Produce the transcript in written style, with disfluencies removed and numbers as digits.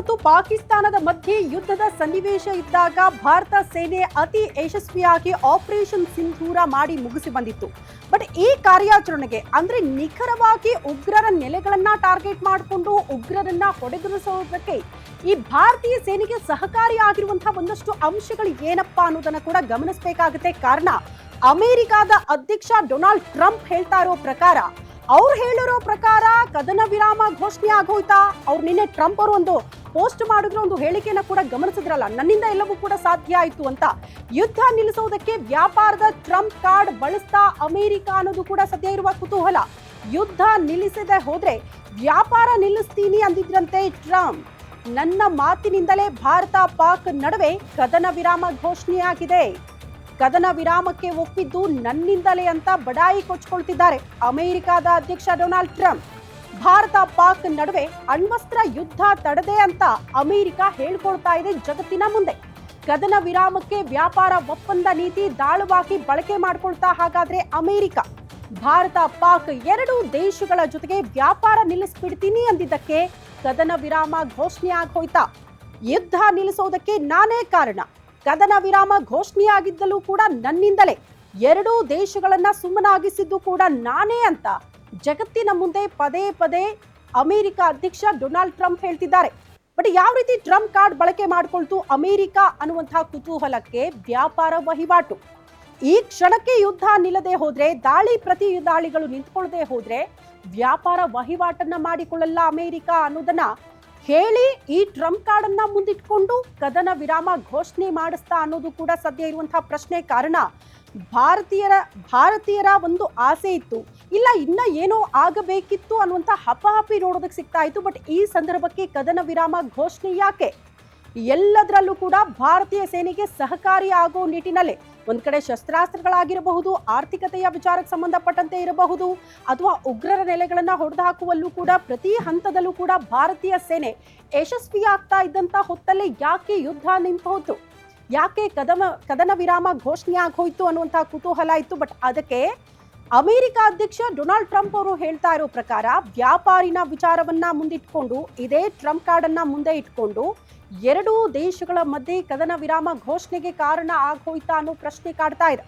ಮತ್ತು ಪಾಕಿಸ್ತಾನದ ಮಧ್ಯೆ ಯುದ್ಧದ ಸನ್ನಿವೇಶ ಇದ್ದಾಗ ಭಾರತ ಸೇನೆ ಅತಿ ಯಶಸ್ವಿಯಾಗಿ ಆಪರೇಷನ್ ಸಿಂಧೂರ ಮಾಡಿ ಮುಗಿಸಿ ಬಂದಿತ್ತು. ಬಟ್ ಈ ಕಾರ್ಯಾಚರಣೆಗೆ ಅಂದ್ರೆ ನಿಖರವಾಗಿ ಉಗ್ರರ ನೆಲೆಗಳನ್ನ ಟಾರ್ಗೆಟ್ ಮಾಡಿಕೊಂಡು ಉಗ್ರರನ್ನ ಹೊಡೆದುರಿಸೋದಕ್ಕೆ ಈ ಭಾರತೀಯ ಸೇನೆಗೆ ಸಹಕಾರಿಯಾಗಿರುವಂತಹ ಒಂದಷ್ಟು ಅಂಶಗಳು ಏನಪ್ಪಾ ಅನ್ನೋದನ್ನ ಕೂಡ ಗಮನಿಸಬೇಕಾಗುತ್ತೆ. ಕಾರಣ ಅಮೆರಿಕಾದ ಅಧ್ಯಕ್ಷ ಡೊನಾಲ್ಡ್ ಟ್ರಂಪ್ ಹೇಳ್ತಾ ಇರೋ ಪ್ರಕಾರ, ಅವ್ರು ಹೇಳಿರೋ ಪ್ರಕಾರ ಕದನ ವಿರಾಮ ಘೋಷಣೆ ಆಗೋಯ್ತಾ? ಅವ್ರು ನಿನ್ನೆ ಟ್ರಂಪ್ ಅವರು ಒಂದು ಪೋಸ್ಟ್ ಮಾಡಿದ್ರು, ಒಂದು ಹೇಳಿಕೆಯನ್ನ ಕೂಡ ಗಮನಿಸಿದ್ರಲ್ಲ, ನನ್ನಿಂದ ಎಲ್ಲವೂ ಕೂಡ ಸಾಧ್ಯ ಆಯ್ತು ಅಂತ. ಯುದ್ಧ ನಿಲ್ಲಿಸೋದಕ್ಕೆ ವ್ಯಾಪಾರದ ಟ್ರಂಪ್ ಕಾರ್ಡ್ ಬಳಸ್ತಾ ಅಮೆರಿಕ ಅನ್ನೋದು ಕೂಡ ಸದ್ಯ ಇರುವ ಕುತೂಹಲ. ಯುದ್ಧ ನಿಲ್ಲಿಸದೆ ಹೋದ್ರೆ ವ್ಯಾಪಾರ ನಿಲ್ಲಿಸ್ತೀನಿ ಅಂದಿದ್ರಂತೆ ಟ್ರಂಪ್. ನನ್ನ ಮಾತಿನಿಂದಲೇ ಭಾರತ ಪಾಕ್ ನಡುವೆ ಕದನ ವಿರಾಮ ಘೋಷಣೆಯಾಗಿದೆ. ಕದನ ವಿರಾಮಕ್ಕೆ ಒಪ್ಪಿದ್ದು ನನ್ನಿಂದಲೇ ಅಂತ ಬಡಾಯಿ ಕೊಚ್ಕೊಳ್ತಿದ್ದಾರೆ ಅಮೆರಿಕದ ಅಧ್ಯಕ್ಷ ಡೊನಾಲ್ಡ್ ಟ್ರಂಪ್. ಭಾರತ ಪಾಕ್ ನಡುವೆ ಅಣ್ವಸ್ತ್ರ ಯುದ್ಧ ತಡೆದೆ ಅಂತ ಅಮೆರಿಕ ಹೇಳ್ಕೊಳ್ತಾ ಇದೆ ಜಗತ್ತಿನ ಮುಂದೆ. ಕದನ ವಿರಾಮಕ್ಕೆ ವ್ಯಾಪಾರ ಒಪ್ಪಂದ ನೀತಿ ದಾಳವಾಗಿ ಬಳಕೆ ಮಾಡ್ಕೊಳ್ತಾ ಹಾಗಾದ್ರೆ ಅಮೆರಿಕ. ಭಾರತ ಪಾಕ್ ಎರಡೂ ದೇಶಗಳ ಜೊತೆಗೆ ವ್ಯಾಪಾರ ನಿಲ್ಲಿಸ್ಬಿಡ್ತೀನಿ ಅಂದಿದ್ದಕ್ಕೆ ಕದನ ವಿರಾಮ ಘೋಷಣೆ ಆಗೋಯ್ತಾ? ಯುದ್ಧ ನಿಲ್ಲಿಸೋದಕ್ಕೆ ನಾನೇ ಕಾರಣ, ಕದನ ವಿರಾಮ ಘೋಷಣೆಯಾಗಿದ್ದಲೂ ಕೂಡ ನನ್ನಿಂದಲೇ, ಎರಡೂ ದೇಶಗಳನ್ನ ಸುಮ್ಮನಾಗಿಸಿದ್ದು ಕೂಡ ನಾನೇ ಅಂತ ಜಗತ್ತಿನ ಮುಂದೆ ಪದೇ ಪದೇ ಅಮೆರಿಕ ಅಧ್ಯಕ್ಷ ಡೊನಾಲ್ಡ್ ಟ್ರಂಪ್ ಹೇಳ್ತಿದ್ದಾರೆ. ಬಟ್ ಯಾವ ರೀತಿ ಟ್ರಂಪ್ ಕಾರ್ಡ್ ಬಳಕೆ ಮಾಡ್ಕೊಳ್ತು ಅಮೆರಿಕ ಅನ್ನುವಂತಹ ಕುತೂಹಲಕ್ಕೆ ವ್ಯಾಪಾರ ವಹಿವಾಟು. ಈ ಕ್ಷಣಕ್ಕೆ ಯುದ್ಧ ನಿಲ್ಲದೆ ಹೋದ್ರೆ, ದಾಳಿ ಪ್ರತಿ ದಾಳಿಗಳು ನಿಂತ್ಕೊಳ್ಳದೆ ಹೋದ್ರೆ ವ್ಯಾಪಾರ ವಹಿವಾಟನ್ನ ಮಾಡಿಕೊಳ್ಳಲ್ಲ ಅಮೆರಿಕ ಅನ್ನೋದನ್ನ ಹೇಳಿ ಈ ಟ್ರಂಪ್ ಕಾರ್ಡ್ ಅನ್ನ ಮುಂದಿಟ್ಕೊಂಡು ಕದನ ವಿರಾಮ ಘೋಷಣೆ ಮಾಡಿಸ್ತಾ ಅನ್ನೋದು ಕೂಡ ಸದ್ಯ ಇರುವಂತಹ ಪ್ರಶ್ನೆ. ಕಾರಣ ಭಾರತೀಯರ ಒಂದು ಆಸೆ ಇತ್ತು, ಇಲ್ಲ ಇನ್ನ ಏನೋ ಆಗಬೇಕಿತ್ತು ಅನ್ನುವಂಥ ಹಪಾಹಪಿ ನೋಡೋದಕ್ಕೆ ಸಿಗ್ತಾ ಇತ್ತು. ಬಟ್ ಈ ಸಂದರ್ಭಕ್ಕೆ ಕದನ ವಿರಾಮ ಘೋಷಣೆ ಯಾಕೆ? ಎಲ್ಲದರಲ್ಲೂ ಕೂಡ ಭಾರತೀಯ ಸೇನೆಗೆ ಸಹಕಾರಿ ಆಗೋ ನಿಟ್ಟಿನಲ್ಲೇ ಒಂದ್ ಕಡೆ ಶಸ್ತ್ರಾಸ್ತ್ರಗಳಾಗಿರಬಹುದು, ಆರ್ಥಿಕತೆಯ ವಿಚಾರಕ್ಕೆ ಸಂಬಂಧಪಟ್ಟಂತೆ ಇರಬಹುದು, ಅಥವಾ ಉಗ್ರರ ನೆಲೆಗಳನ್ನ ಹೊಡೆದು ಹಾಕುವಲ್ಲೂ ಕೂಡ ಪ್ರತಿ ಹಂತದಲ್ಲೂ ಕೂಡ ಭಾರತೀಯ ಸೇನೆ ಯಶಸ್ವಿಯಾಗ್ತಾ ಇದ್ದಂತ ಹೊತ್ತಲ್ಲೇ ಯಾಕೆ ಯುದ್ಧ ನಿಂತು ಹೋಯ್ತು, ಯಾಕೆ ಕದನ ವಿರಾಮ ಘೋಷಣೆ ಆಗೋಯ್ತು ಅನ್ನುವಂತಹ ಕುತೂಹಲ ಇತ್ತು. ಬಟ್ ಅದಕ್ಕೆ ಅಮೆರಿಕ ಅಧ್ಯಕ್ಷ ಡೊನಾಲ್ಡ್ ಟ್ರಂಪ್ ಅವರು ಹೇಳ್ತಾ ಇರೋ ಪ್ರಕಾರ ವ್ಯಾಪಾರಿನ ವಿಚಾರವನ್ನ ಮುಂದಿಟ್ಕೊಂಡು, ಇದೇ ಟ್ರಂಪ್ ಕಾರ್ಡ್ ಅನ್ನ ಮುಂದೆ ಇಟ್ಕೊಂಡು ಎರಡೂ ದೇಶಗಳ ಮಧ್ಯೆ ಕದನ ವಿರಾಮ ಘೋಷಣೆಗೆ ಕಾರಣ ಆಗೋಯ್ತಾ ಅನ್ನೋ ಪ್ರಶ್ನೆ ಕಾಡ್ತಾ ಇದೆ.